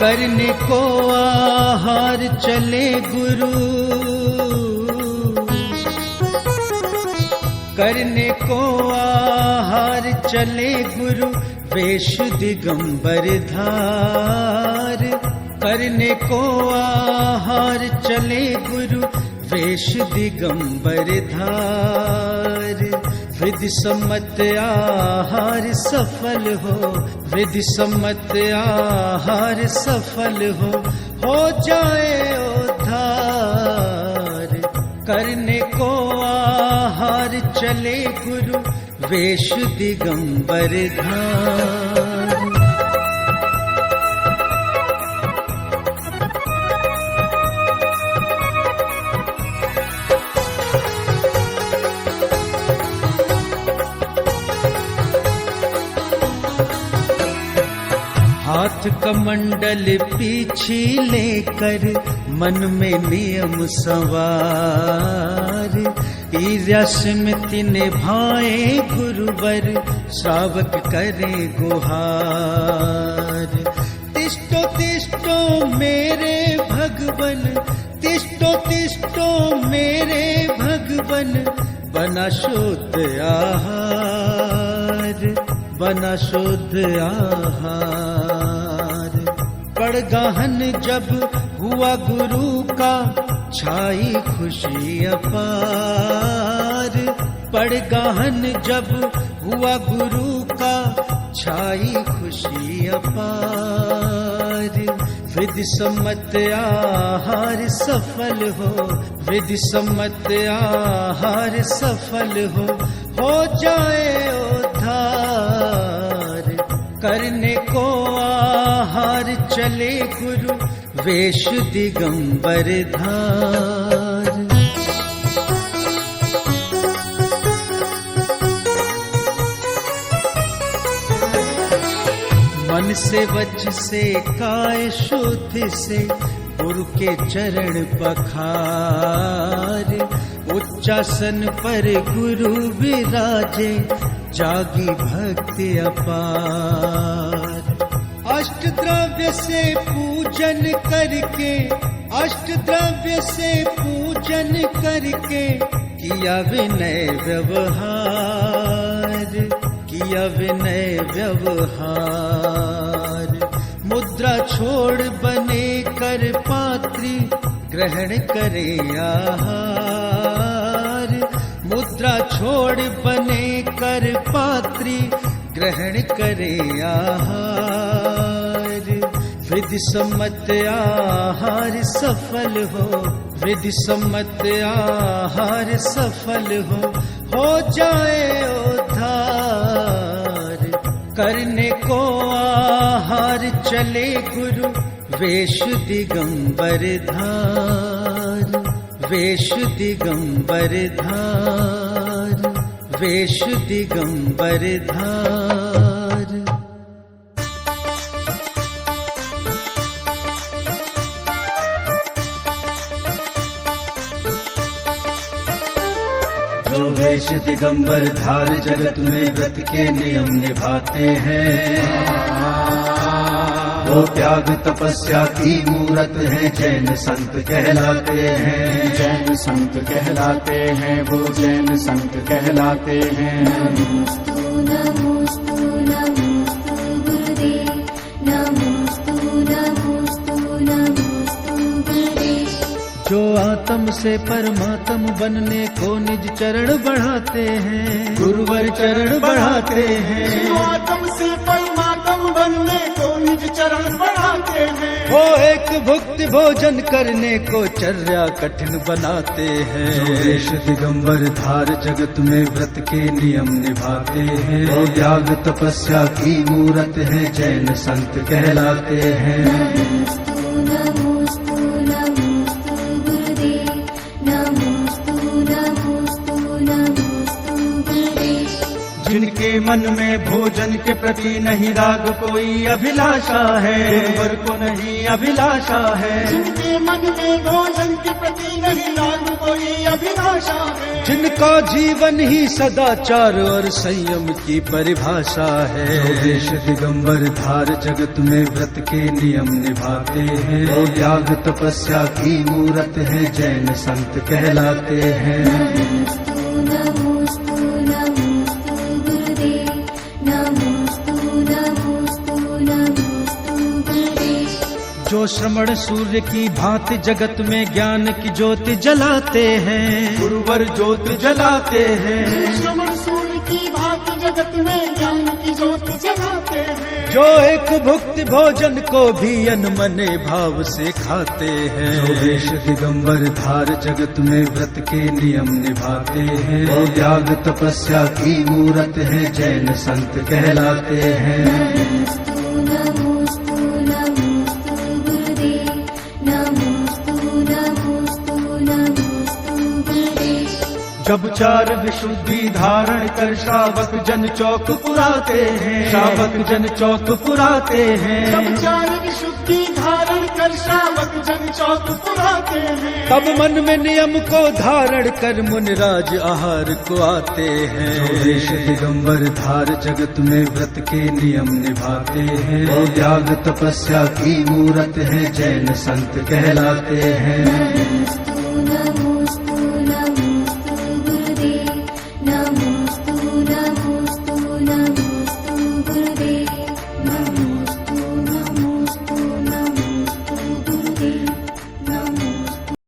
करने को आहार चले गुरु, करने को आहार चले गुरु, वेश दिगंबर धार। करने को आहार चले गुरु, वेश दिगंबर धार। विधि सम्मत आहार सफल हो, विधि सम्मत आहार सफल हो जाए उद्धार। करने को आहार चले गुरु, वेश दिगंबर धार। हाथ कमंडल पीछे लेकर, मन में नियम सवार। ईर्ष्यास्मृति निभाए गुरुवर, श्रावक करे गुहार। तिष्ठो तिष्ठो मेरे भगवन, तिष्ठो तिष्ठो मेरे भगवन, बना शुद्ध आहार, बना शुद्ध आहार। पड़गाहन जब हुआ गुरु का, छाई खुशी अपार। पड़गाहन जब हुआ गुरु का, छाई खुशी अपार। विधि सम्मत आहार सफल हो, विधि सम्मत आहार सफल हो जाए उद्धार। करने को आहार चले गुरु, वेश दिगंबर धार। मन से वच से काय शुद्ध से, गुरु के चरण पखार। उच्चासन पर गुरु विराजे, जागी भक्ति अपार। अष्ट द्रव्य से पूजन करके, अष्ट द्रव्य से पूजन करके, किया विनय व्यवहार, किया विनय व्यवहार। मुद्रा छोड़ बने कर पात्री, ग्रहण करे आहार। मुद्रा छोड़ बने कर पात्री, ग्रहण करे आहार। विधि सम्मत आहार सफल हो, विधि सम्मत आहार सफल हो जाए उद्धार। करने को आहार चले गुरु, वेश दिगंबर धार, वेश दिगंबर धार, वेश दिगंबर धार। जो वेश दिगंबर धार, जगत में व्रत के नियम निभाते हैं। वो त्याग तपस्या की मूरत है, जैन संत कहलाते हैं, जैन संत कहलाते हैं, वो जैन संत कहलाते हैं। नमोस्तु नमोस्तु नमोस्तु गुरुदेव, नमोस्तु नमोस्तु नमोस्तु गुरुदेव। जो आत्म से परमात्म बनने को निज चरण बढ़ाते हैं, गुरुवर चरण बढ़ाते हैं। जो आत्म से परमात्म बनने को निज चरण बढ़ाते हैं। वो एक भुक्ति भोजन करने को चर्या कठिन बनाते हैं। जो वेश दिगंबर धार, जगत में व्रत के नियम निभाते हैं। वो त्याग तपस्या की मूरत है, जैन संत कहलाते हैं। नमोस्तु नमोस्तु नमोस्तु गुरुदेव, नमोस्तु नमोस्तु नमोस्तु गुरुदेव। जिनके मन में भोजन के प्रति नहीं राग कोई अभिलाषा है, गुरुवर को नहीं अभिलाषा है। जिनके मन में भोजन के प्रति नहीं राग कोई अभिलाषा है, जिनका जीवन ही सदाचार और संयम की परिभाषा है। जो देश दिगंबर धार जगत में व्रत के नियम निभाते हैं, वो त्याग तपस्या की मूरत है, जैन संत कहलाते हैं। नमोस्तु नमोस्तु नमोस्तु गुरुदेव, नमोस्तु नमोस्तु नमोस्तु गुरुदेव। जो श्रवण सूर्य की भांति जगत में ज्ञान की ज्योति जलाते हैं, गुरुवर ज्योत जलाते हैं। श्रवण सूर्य की भांति जगत में ज्ञान की ज्योति जलाते हैं, जो एक भुक्ति भोजन को भी अनमने भाव से खाते हैं। जो देश दिगंबर धार जगत में व्रत के नियम निभाते हैं, वो त्याग तपस्या की मूरत है, जैन संत कहलाते हैं। नमोस्तु नमोस्तु नमोस्तु गुरुदेव, नमोस्तु नमोस्तु नमोस्तु गुरुदेव। जब चार विशुद्धि धारण कर श्रावक जन चौक पुराते हैं, श्रावक जन चौक पुराते हैं। जब चार विशुद्धि धारण कर श्रावक जन चौक पुराते हैं, तब मन में नियम को धारण कर मुनिराज आहार को आते हैं। जो देश दिगंबर धार जगत में व्रत के नियम निभाते हैं, वो त्याग तपस्या की मूरत है, जैन संत कहलाते हैं। नमोस्तु